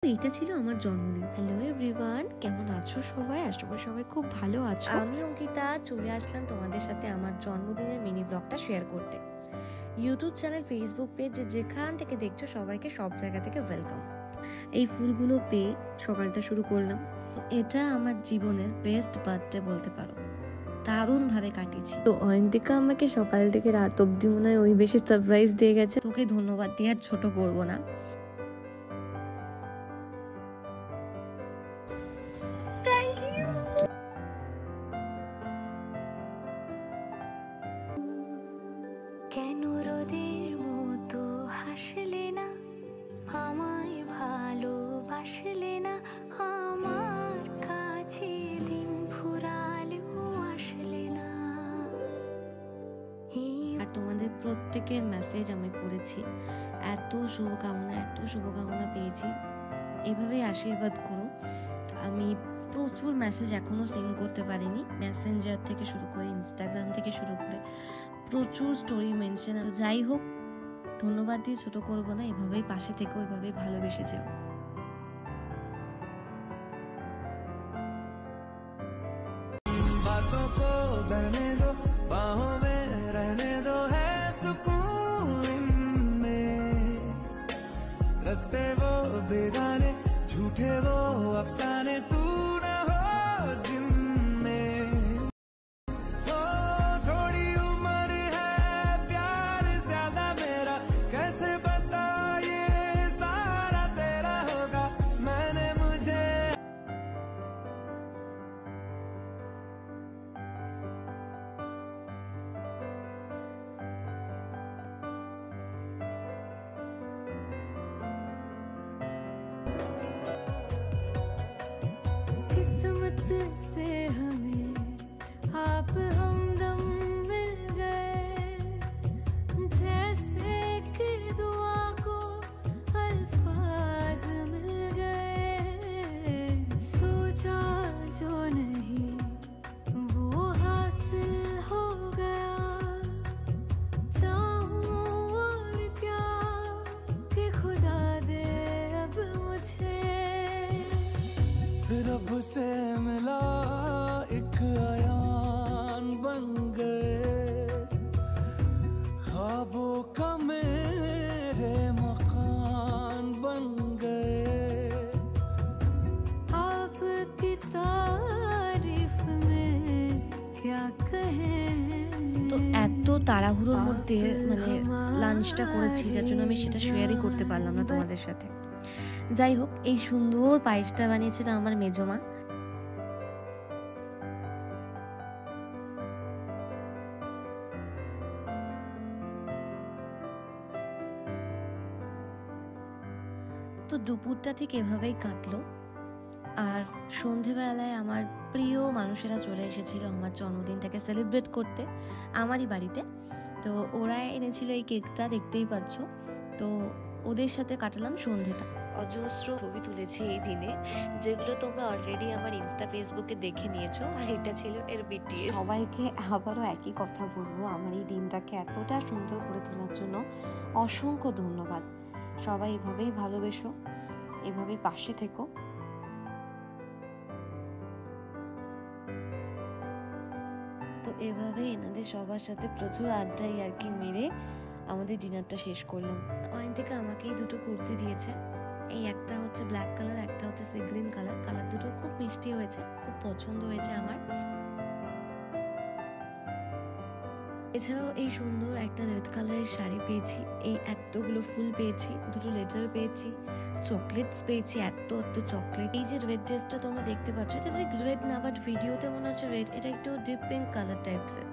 এইটা ছিল আমার জন্মদিন। হ্যালো এভরিওয়ান, কেমন আছো সবাই? আশা করি সবাই খুব ভালো আছো। আমি অঙ্কিতা চলে আসলাম তোমাদের সাথে আমার জন্মদিনের মিনি ব্লগটা শেয়ার করতে। ইউটিউব চ্যানেল, ফেসবুক পেজ, যেখান থেকে দেখছো সবাইকে সব জায়গা থেকে ওয়েলকাম। এই ফুলগুলো পেয়ে সকালটা শুরু করলাম। এটা আমার জীবনের বেস্ট বার্থডে বলতে পারো, দারুণ ভাবে কাটিয়েছি। তো অয়ন্তিকা আমাকে সকাল থেকে রাত অব্দি মনে হয় ওই বেশি সারপ্রাইজ দিয়ে গেছে। তোকে ধন্যবাদ দিয়ে আর ছোট করবো না। কেন রোদের মতো হাসলে না, আমায় ভালোবাসলে না, আমার কাছে দিন ফুরালেও আসলে না। আর তোমাদের প্রত্যেকের মেসেজ আমি পড়েছি, এত শুভকামনা পেয়েছি। এভাবেই আশীর্বাদ করো। আমি প্রচুর মেসেজ এখনো সেন্ড করতে পারিনি, মেসেঞ্জার থেকে শুরু করে ইনস্টাগ্রাম থেকে শুরু করে প্রচুর স্টোরি মেনশন। যাই হোক, ধন্যবাদ দিয়ে ছোট করবো না, এভাবেই পাশে থেকো, এভাবেই ভালোবেসে যাও। बातों को बहने दो, बाहों में रहने दो, है सुकून इनमें। रस्ते वो बेगाने, झूठे वो अफसाने, तू न हो जिनमें। ओ थोड़ी उम्र है, प्यार ज्यादा मेरा, कैसे बता ये सारा तेरा होगा। मैंने मुझे किस्मत से हमें आप हमदम मिल गए, जैसे कि दुआ को अल्फाज मिल गए। सोचा जो नहीं वो हासिल हो गया, चाहूं और क्या कि खुदा दे अब मुझे। रब से मिला एक आयान बन गए, ख्वाबों का मेरे मकान बन गए। आपकी तारीफ में क्या कहें। তো এত তাড়াহুড়োর মধ্যে মানে লাঞ্চটা করেছি, যার জন্য আমি সেটা শেয়ারই করতে পারলাম না তোমাদের সাথে। যাই হোক, এই সুন্দর পায়েসটা বানিয়েছিল আমার মেজমা। তো দুপুরটা ঠিক এভাবেই কাটলো। আর সন্ধেবেলায় আমার প্রিয় মানুষেরা চলে এসেছিল আমার জন্মদিনটাকে সেলিব্রেট করতে আমারই বাড়িতে। তো ওরা এনেছিল এই কেকটা, দেখতেই পাচ্ছ। তো ওদের সাথে কাটালাম সন্ধেটা। অজস্র ছবি তুলেছি এই দিনে, যেগুলো তোমরা অলরেডি আমার ইনস্টা, ফেসবুকে দেখে নিয়েছো। আর এটা ছিল এর বিটিএস। সবাইকে আবারও একই কথা বলবো, আমার এই দিনটাকে এতটা সুন্দর করে তোলার জন্য অসংখ্য ধন্যবাদ। সবাই এভাবেই ভালোবেসো, এভাবেই পাশে থেকো। তো এভাবে এনাদের সবার সাথে প্রচুর আড্ডাই আর কি মেরে আমাদের ডিনারটা শেষ করলাম। অয়ন্তিকা আমাকে এই দুটো কুর্তি দিয়েছে, এই একটা হচ্ছে ব্ল্যাক কালার, একটা হচ্ছে সি গ্রিন কালার। কালার দুটো খুব মিষ্টি হয়েছে, খুব পছন্দ হয়েছে আমার। এছাড়াও এই সুন্দর একটা রেড কালারের শাড়ি পেয়েছি, এই এতগুলো ফুল পেয়েছি, দুটো লেটার পেয়েছি, চকলেটস পেয়েছি, এত চকলেট। এই যে রেড ড্রেসটা তোমরা দেখতে পাচ্ছ, এটা রেড না, বাট ভিডিওতে মনে হচ্ছে রেড। এটা একটু ডিপ পিঙ্ক কালার টাইপসের।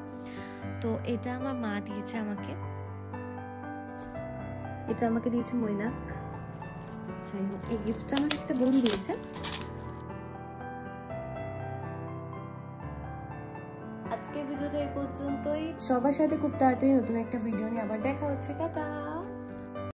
তো এটা আমার মা দিয়েছে আমাকে, এটা আমাকে দিয়েছে মৈনাক। যাই হোক, এই গিফটটা আমাকে একটা বোন দিয়েছে। আজকের ভিডিওটা এই পর্যন্তই। সবার সাথে খুব তাড়াতাড়ি নতুন একটা ভিডিও নিয়ে আবার দেখা হচ্ছে। টাটা।